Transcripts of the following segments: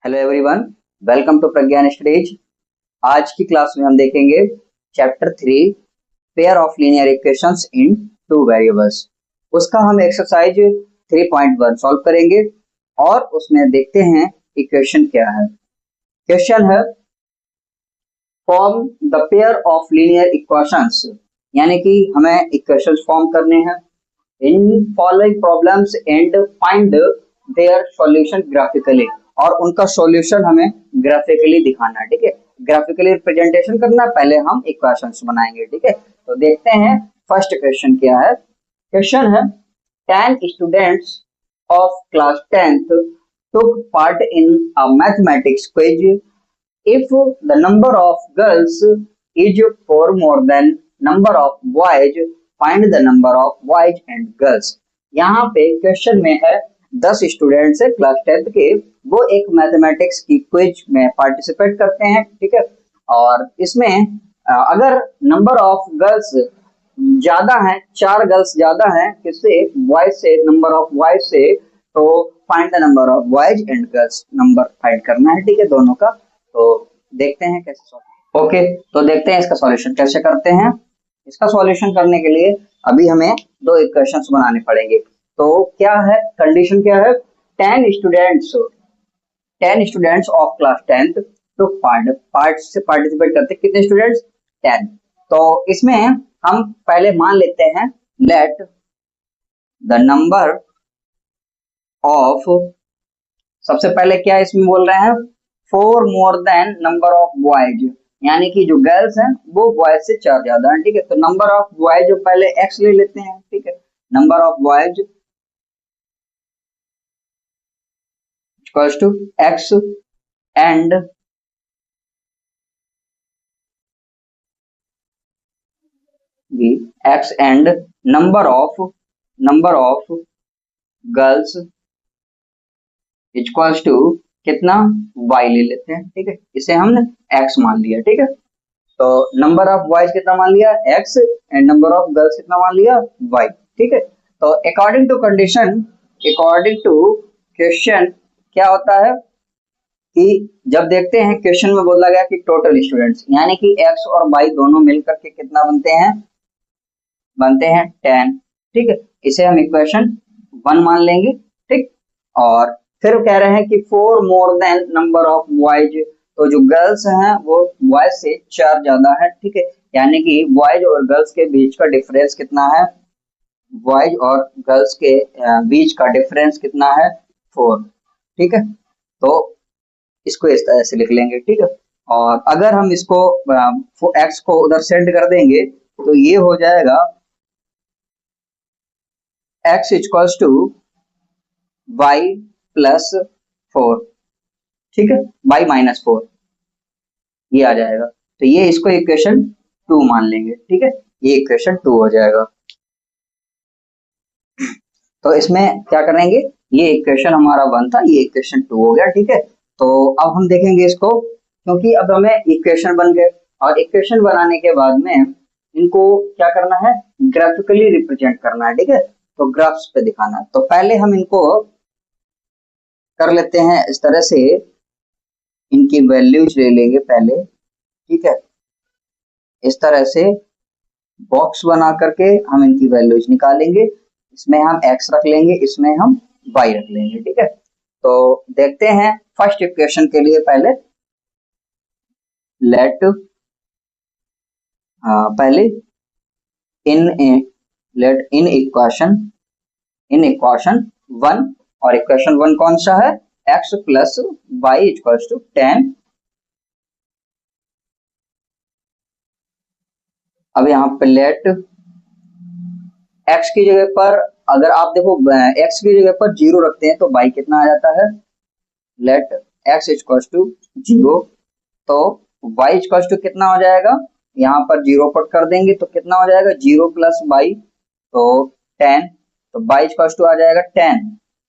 Hello everyone, welcome to Pragyan studies. आज की class में हम देखेंगे chapter 3 pair of linear equations in two variables. उसका हम एक्सरसाइज 3.1 सॉल्व करेंगे और उसमें देखते हैं इक्वेशन क्या है। क्वेश्चन है form the pair of linear equations, यानी कि हमें इक्वेशंस फॉर्म करने हैं in following problems and find their solution graphically, और उनका सॉल्यूशन हमें ग्राफिकली दिखाना है। ठीक है, ग्राफिकली रिप्रेजेंटेशन करना है, पहले हम इक्वेशंस बनाएंगे। ठीक है, तो देखते हैं फर्स्ट क्वेश्चन क्या है। क्वेश्चन है 10 students of class 10th took part in a mathematics quiz. If the number of girls is 4 more than number of boys, find the number of boys and girls. यहाँ पे question में है 10 students है class 10th के, वो एक mathematics की quiz में पार्टिसिपेट करते हैं। ठीक है, और इसमें अगर नंबर ऑफ गर्ल्स ज्यादा है, 4 गर्ल्स ज्यादा है किससे, बॉयज से, नंबर ऑफ बॉयज से, तो find the number of boys and girls, number find करना है। ठीक है, दोनों का। तो देखते हैं कैसे सॉल्व। ओके, तो देखते हैं इसका सॉल्यूशन कैसे करते हैं। इसका सॉल्यूशन करने के लिए अभी हमें दो इक्वेशंस बनाने पड़ेंगे। तो क्या है कंडीशन, क्या है, 10 स्टूडेंट्स ऑफ क्लास 10th तो पार्टिसिपेट करते कितने स्टूडेंट्स, 10। तो इसमें हम पहले मान लेते हैं लेट द नंबर ऑफ, सबसे पहले क्या इसमें बोल रहे हैं, 4 more than number of boys, यानी कि जो गर्ल्स हैं वो बॉयज से 4 ज्यादा है। ठीक है, तो नंबर ऑफ बॉयज जो पहले एक्स ले लेते हैं। ठीक है, number of boys equals to x and x and number of girls equals to कितना, y ले लेते हैं। ठीक है, इसे हमने x मान लिया। ठीक है, तो नंबर ऑफ बॉयज कितना मान लिया, x, and number of girls कितना मान लिया, y। ठीक है, तो अकॉर्डिंग टू क्वेश्चन क्या होता है कि जब देखते हैं क्वेश्चन में बोला गया कि टोटल स्टूडेंट्स, यानी कि x और y दोनों मिलकर के कितना बनते हैं 10। ठीक है, इसे हम इक्वेशन 1 मान लेंगे। ठीक, और फिर कह रहे हैं कि 4 more than number of boys, तो जो गर्ल्स हैं वो बॉयज से 4 ज्यादा है। ठीक है, यानी कि बॉयज और गर्ल्स के बीच का डिफरेंस कितना है, बॉयज और गर्ल्स के बीच का डिफरेंस कितना है, 4। ठीक है, तो इसको इस तरह से लिख लेंगे। ठीक है, और अगर हम इसको एक्स को उधर सेंड कर देंगे तो ये हो जाएगा x equals to y plus 4। ठीक है, y माइनस 4 ये आ जाएगा। तो ये इसको इक्वेशन 2 मान लेंगे। ठीक है, ये इक्वेशन 2 हो जाएगा। तो इसमें क्या करेंगे, ये इक्वेशन हमारा 1 था, ये इक्वेशन 2 हो गया। ठीक है, तो अब हम देखेंगे इसको, क्योंकि अब हमें इक्वेशन बन गए, और इक्वेशन बनाने के बाद में इनको क्या करना है, ग्राफिकली रिप्रेजेंट करना है। ठीक है, तो ग्राफ्स पे दिखाना है। तो पहले हम इनको कर लेते हैं इस तरह से, इनकी वैल्यूज ले लेंगे पहले। ठीक है, इस तरह से बॉक्स बना करके हम इनकी वैल्यूज निकालेंगे। इसमें हम x रख लेंगे, इसमें हम y रख लेंगे। ठीक है, तो देखते हैं फर्स्ट इक्वेशन के लिए पहले लेट पहले इन इक्वेशन 1, और इक्वेशन 1 कौन सा है, x plus y equals to 10। अब यहाँ पे लेट x की जगह पर, अगर आप देखो x की जगह पर 0 रखते हैं तो y कितना आ जाता है, लेट x इक्वल्स टू 0, तो y इक्वल्स टू कितना हो जाएगा, यहाँ पर 0 पुट कर देंगे तो कितना हो जाएगा, 0 प्लस y, तो 10, तो y इक्वल्स टू आ जाएगा 10।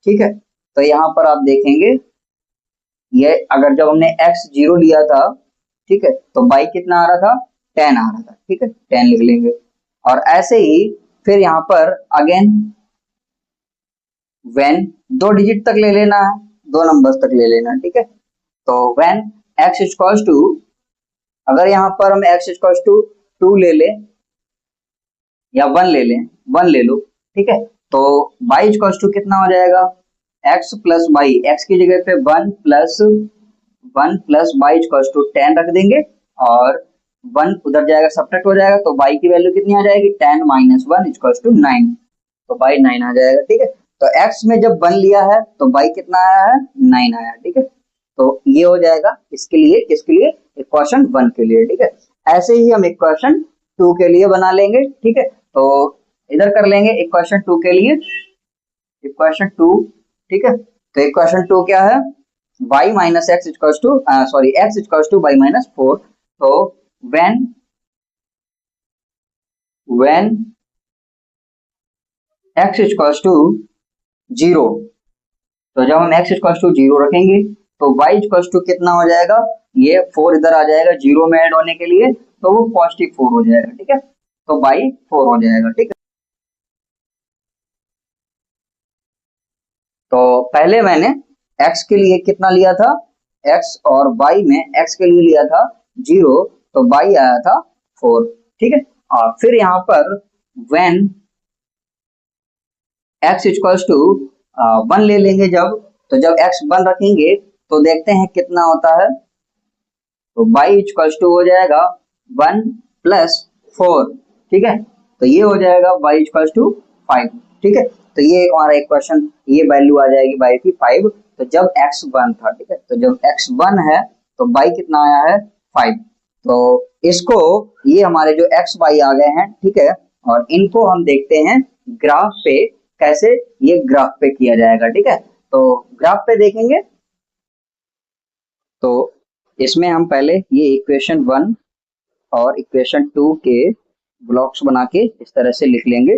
ठीक है, तो यहाँ पर आप देखेंगे ये अगर जब हमने x 0 लिया था, ठीक है, तो y कितना आ रहा था, 10 आ रहा था। ठीक है, 10 लिख लेंगे, और ऐसे ही फिर यहाँ पर अगेन व्हेन 2 डिजिट तक ले लेना है, 2 नंबर्स तक ले लेना। ठीक है, तो व्हेन x इक्वल्स टू, अगर यहाँ पर हम x इक्वल्स टू 2 ले लें या 1 ले लें, 1 ले लो, ठीक है, तो y इक्वल्स टू कितना हो जाएगा, x प्लस वाई, x की जगह पे 1 प्लस y इक्वल्स टू 10 रख देंगे और 1 उधर जाएगा, सब्ट्रैक्ट हो जाएगा, तो y की वैल्यू कितनी आ जाएगी, 10 माइनस 1 इक्वल्स टू 9, तो y 9 आ जाएगा, ठीक है। तो x में जब 1 लिया है तो y कितना आया है, 9 आया, ठीक है। तो ये हो जाएगा इसके लिए, किसके लिए, इक्वेशन 1 के लिए, ठीक है। ऐसे ही हम इक्वेशन 2 के लिए बना लेंगे, ठीक है। तो इधर कर लेंगे इक्वेशन 2 के लिए, इक्वेशन 2, ठीक है। तो इक्वेशन 2 क्या है, y minus x equals to x equals to y minus 4। तो when x इक्वल्स टू 0, तो जब हम x इक्वल्स टू 0 रखेंगे तो y इक्वल्स टू कितना हो जाएगा, ये 4 इधर आ जाएगा 0 में ऐड होने के लिए, तो वो पॉजिटिव 4 हो जाएगा, ठीक है। तो y 4 हो जाएगा, ठीक है। तो पहले मैंने x के लिए कितना लिया था, x और y में x के लिए लिया था 0, तो y आया था 4, ठीक है। और फिर यहाँ पर when x इक्वल्स टू 1 ले लेंगे जब, तो जब x 1 रखेंगे तो देखते हैं कितना होता है, तो y इक्वल्स टू हो जाएगा 1 प्लस 4, ठीक है। तो ये हो जाएगा y इक्वल्स टू 5, ठीक है। तो ये हमारा इक्वेशन, ये वैल्यू आ जाएगी y की 5। तो जब x 1 था, ठीक है, तो जब x 1 है तो y कितना आया है, 5। तो इसको, ये हमारे जो x y आ गए हैं, ठीक है, और इनको हम देखते हैं ग्राफ पे, कैसे ये ग्राफ पे किया जाएगा, ठीक है। तो ग्राफ पे देखेंगे तो इसमें हम पहले ये इक्वेशन 1 और इक्वेशन 2 के ब्लॉक्स बना के इस तरह से लिख लेंगे,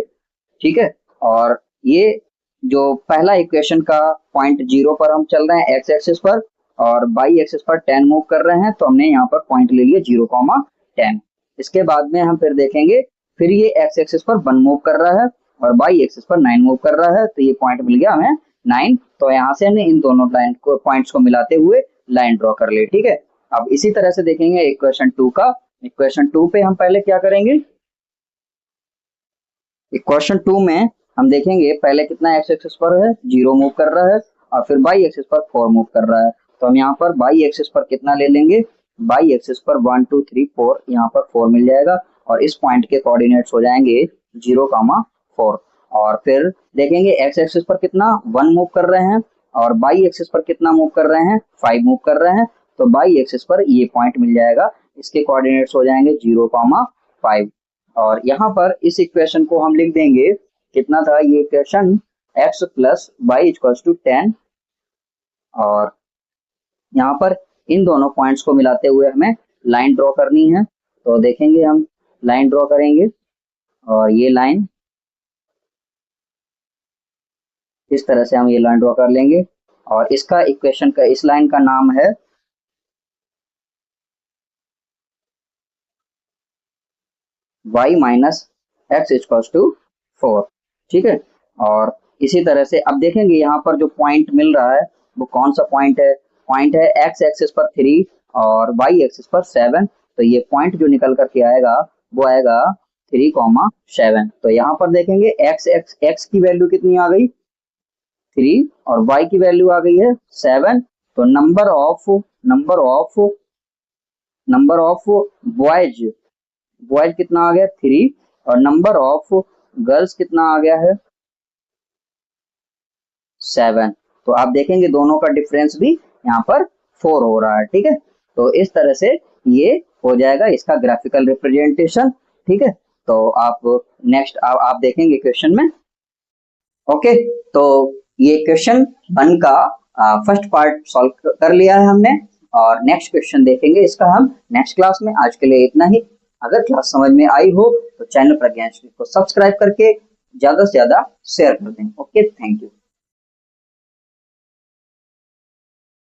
ठीक है। और ये जो पहला इक्वेशन का पॉइंट 0 पर हम चल रहे हैं x एक्सिस पर, और y एक्सिस पर 10 मूव कर रहे हैं, तो हमने यहाँ पर पॉइंट ले लिया 0,10। इसके बाद में हम फिर देखेंगे, फिर ये x एक्सिस पर 1 मूव कर रहा है और y एक्सिस पर 9 मूव कर रहा है, तो ये पॉइंट मिल गया हमें 9। तो यहाँ से हमने इन दोनों लाइन को, पॉइंट्स को मिलाते हुए लाइन ड्रॉ कर ली, ठीक है। अब इसी तरह से देखेंगे इक्वेशन 2 का। इक्वेशन 2 पे हम पहले क्या करेंगे, इक्वेशन 2 में हम देखेंगे पहले कितना x एक्सिस पर है, 0 मूव कर रहा है, और फिर y एक्सिस पर 4 मूव कर रहा है। तो हम यहाँ पर y एक्सिस पर कितना ले लेंगे, y एक्सिस पर 1 2 3 4, यहाँ पर 4 मिल जाएगा, और इस पॉइंट के कोऑर्डिनेट्स हो जाएंगे 0,4। और फिर देखेंगे x एक्सिस पर कितना 1 मूव कर रहे हैं, और y एक्सिस पर कितना मूव कर रहे हैं, 5 मूव कर रहे हैं, तो y एक्सिस पर ये पॉइंट मिल जाएगा, इसके कोऑर्डिनेट्स हो जाएंगे 0,5। और यहाँ पर इस इक्वेशन को हम लिख देंगे, कितना था ये equation, x plus y equals to 10, और यहाँ पर इन दोनों पॉइंट्स को मिलाते हुए हमें लाइन ड्रॉ करनी है। तो देखेंगे हम लाइन ड्रॉ करेंगे, और ये लाइन इस तरह से हम ये लाइन ड्रॉ कर लेंगे, और इसका इक्वेशन का, इस लाइन का नाम है y minus x equals to 4, ठीक है। और इसी तरह से अब देखेंगे यहाँ पर जो पॉइंट मिल रहा है वो कौन सा पॉइंट है, पॉइंट है x एक्सिस पर 3 और y एक्सिस पर 7। तो ये पॉइंट जो निकल करके आएगा वो आएगा 3,7। तो यहाँ पर देखेंगे x की वैल्यू कितनी आ गई, 3, और y की वैल्यू आ गई है 7। तो नंबर ऑफ बॉयज कितना आ गया, 3, और नंबर ऑफ गर्ल्स कितना आ गया है, 7। तो आप देखेंगे दोनों का डिफरेंस भी यहाँ पर 4 हो रहा है, ठीक है। तो इस तरह से ये हो जाएगा इसका ग्राफिकल रिप्रेजेंटेशन, ठीक है। तो आप नेक्स्ट आप देखेंगे क्वेश्चन में, ओके। तो ये क्वेश्चन 1 का फर्स्ट पार्ट सॉल्व कर लिया है हमने, और नेक्स्ट क्वेश्चन देखेंगे इसका हम नेक्स्ट क्लास में। आज के लिए इतना ही। अगर क्लास समझ में आई हो तो चैनल प्रज्ञान को सब्सक्राइब करके ज्यादा से ज्यादा शेयर कर दें। Okay, thank you.